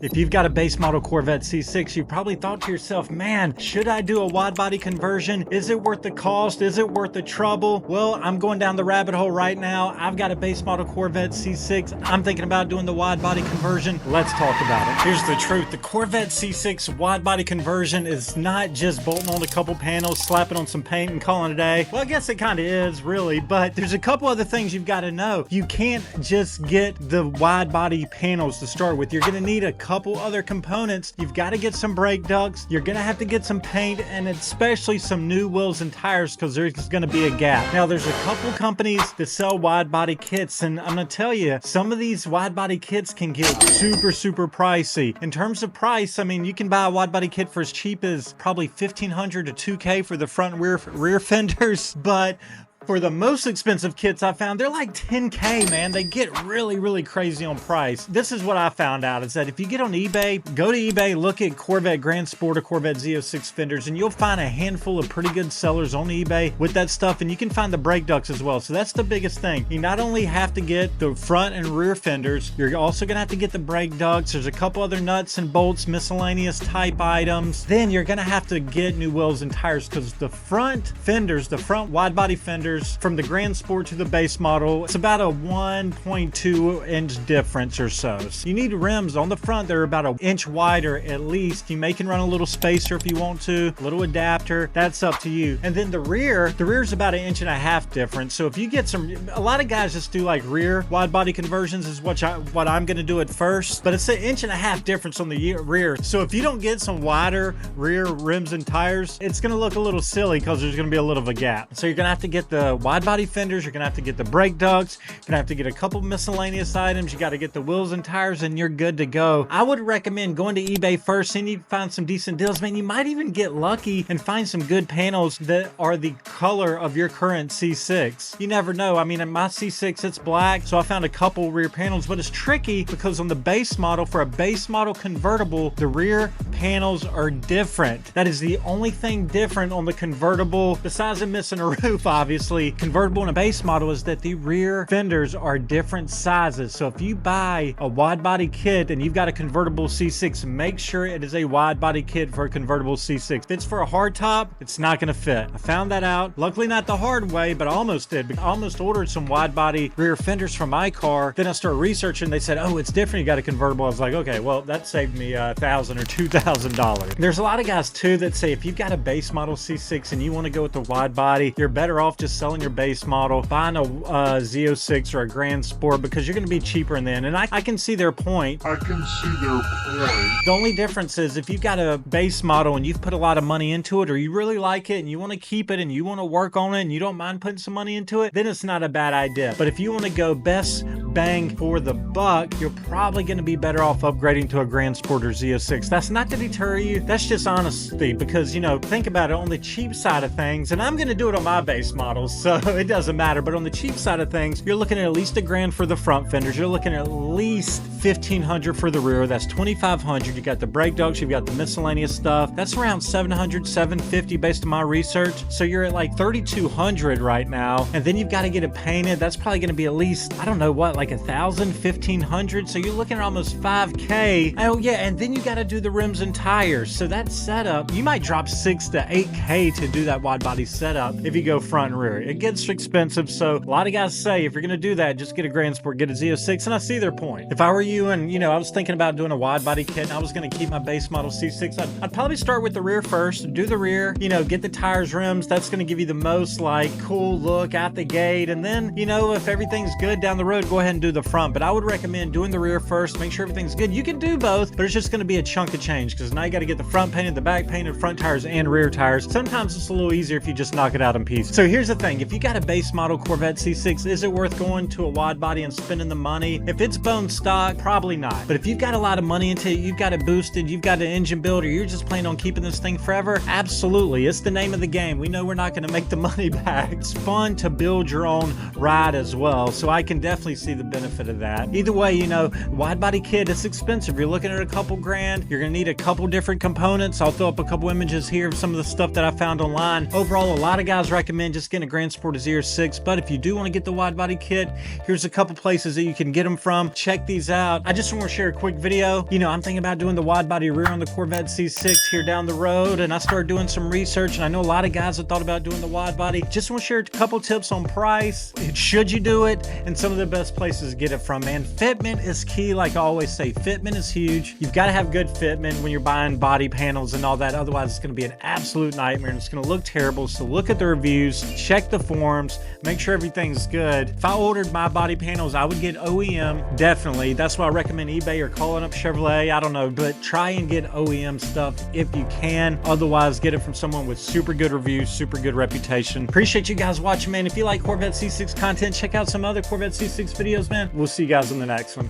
If you've got a base model Corvette C6, you probably thought to yourself, man, should I do a wide body conversion? Is it worth the cost? Is it worth the trouble? Well, I'm going down the rabbit hole right now. I've got a base model Corvette C6. I'm thinking about doing the wide body conversion. Let's talk about it. Here's the truth. The Corvette C6 wide body conversion is not just bolting on a couple panels, slapping on some paint and calling it a day. Well, I guess it kind of is really, but there's a couple other things you've got to know. You can't just get the wide body panels to start with. You're going to need a couple other components. You've got to get some brake ducts. You're going to have to get some paint and especially some new wheels and tires because there's going to be a gap. Now, there's a couple companies that sell wide body kits, and I'm going to tell you, some of these wide body kits can get super pricey. In terms of price, I mean, you can buy a wide body kit for as cheap as probably $1,500 to $2K for the front and rear fenders, but for the most expensive kits I found, they're like $10K, man. They get really crazy on price. This is what I found out, is that if you get on eBay, go to eBay, look at Corvette Grand Sport or Corvette Z06 fenders, and you'll find a handful of pretty good sellers on eBay with that stuff, and you can find the brake ducts as well. So that's the biggest thing. You not only have to get the front and rear fenders, you're also gonna have to get the brake ducts. There's a couple other nuts and bolts, miscellaneous type items. Then you're gonna have to get new wheels and tires because the front fenders, the front wide body fenders, from the Grand Sport to the base model, it's about a 1.2 inch difference or so. So you need rims on the front that are about an inch wider at least. You may can run a little spacer if you want to, a little adapter, that's up to you. And then the rear is about 1.5 inches difference. So if you get a lot of guys just do like rear wide body conversions is what I'm gonna do at first, but it's 1.5 inches difference on the rear. So if you don't get some wider rear rims and tires, it's gonna look a little silly because there's gonna be a little of a gap. So you're gonna have to get the wide body fenders, you're gonna have to get the brake ducts, you're gonna have to get a couple miscellaneous items, you got to get the wheels and tires, and you're good to go. I would recommend going to eBay first, and you find some decent deals. Man, you might even get lucky and find some good panels that are the color of your current C6. You never know. I mean, in my C6 it's black, so I found a couple rear panels, but it's tricky because on the base model, for a base model convertible, the rear panels are different. That is the only thing different on the convertible, besides it missing a roof, obviously. Convertible and a base model, is that the rear fenders are different sizes. So if you buy a wide body kit and you've got a convertible C6, make sure it is a wide body kit for a convertible C6. If it's for a hard top, it's not going to fit. I found that out. Luckily not the hard way, but I almost did. I almost ordered some wide body rear fenders for my car. Then I started researching. They said, oh, it's different. You got a convertible. I was like, okay, well, that saved me $1,000 or $2,000. There's a lot of guys too that say if you've got a base model C6 and you want to go with the wide body, you're better off just selling your base model, buying a Z06 or a Grand Sport, because you're going to be cheaper in the end. And I can see their point. The only difference is if you've got a base model and you've put a lot of money into it, or you really like it and you want to keep it and you want to work on it and you don't mind putting some money into it, then it's not a bad idea. But if you want to go best bang for the buck, you're probably going to be better off upgrading to a Grand Sport or Z06. That's not to deter you. That's just honesty, because, you know, think about it, on the cheap side of things, and I'm going to do it on my base models, so it doesn't matter, but on the cheap side of things, you're looking at least $1,000 for the front fenders. You're looking at least $1,500 for the rear. That's $2,500. You got the brake ducts, you've got the miscellaneous stuff. That's around $700, $750 based on my research. So you're at like $3,200 right now, and then you've got to get it painted. That's probably going to be at least, I don't know what, like $1,000, $1,500. So you're looking at almost $5K. Oh yeah, and then you got to do the rims and tires. So that setup, you might drop $6 to $8K to do that wide body setup if you go front and rear. It gets expensive, so a lot of guys say if you're going to do that, just get a Grand Sport, get a Z06, and I see their point. If I were you, and you know, I was thinking about doing a wide body kit and I was going to keep my base model C6, I'd probably start with the rear first, do the rear, you know, get the tires, rims. That's going to give you the most like cool look out the gate, and then, you know, if everything's good down the road, go ahead and do the front. But I would recommend doing the rear first, make sure everything's good. You can do both, but it's just going to be a chunk of change because now you got to get the front painted, the back painted, front tires and rear tires. Sometimes it's a little easier if you just knock it out in pieces. So here's the thing, if you got a base model Corvette C6, is it worth going to a wide body and spending the money? If it's bone stock, probably not. But if you've got a lot of money into it, you've got it boosted, you've got an engine builder, you're just planning on keeping this thing forever, absolutely. It's the name of the game. We know we're not going to make the money back. It's fun to build your own ride as well, so I can definitely see the benefit of that. Either way, you know, wide body kit, it's expensive. You're looking at a couple grand. You're going to need a couple different components. I'll throw up a couple images here of some of the stuff that I found online. Overall, a lot of guys recommend just getting a Grand Sport is ER6, but if you do want to get the wide body kit, here's a couple places that you can get them from. Check these out. I just want to share a quick video. You know, I'm thinking about doing the wide body rear on the Corvette C6 here down the road, and I started doing some research, and I know a lot of guys have thought about doing the wide body. Just want to share a couple tips on price, should you do it, and some of the best places to get it from, man. Fitment is key. Like I always say, fitment is huge. You've got to have good fitment when you're buying body panels and all that. Otherwise, it's going to be an absolute nightmare and it's going to look terrible. So look at the reviews, check the forums, make sure everything's good. If I ordered my body panels, I would get OEM, definitely. That's why I recommend eBay or calling up Chevrolet. I don't know, but try and get OEM stuff if you can. Otherwise, get it from someone with super good reviews, super good reputation. Appreciate you guys watching, man. If you like Corvette C6 content, check out some other Corvette C6 videos, man. We'll see you guys in the next one.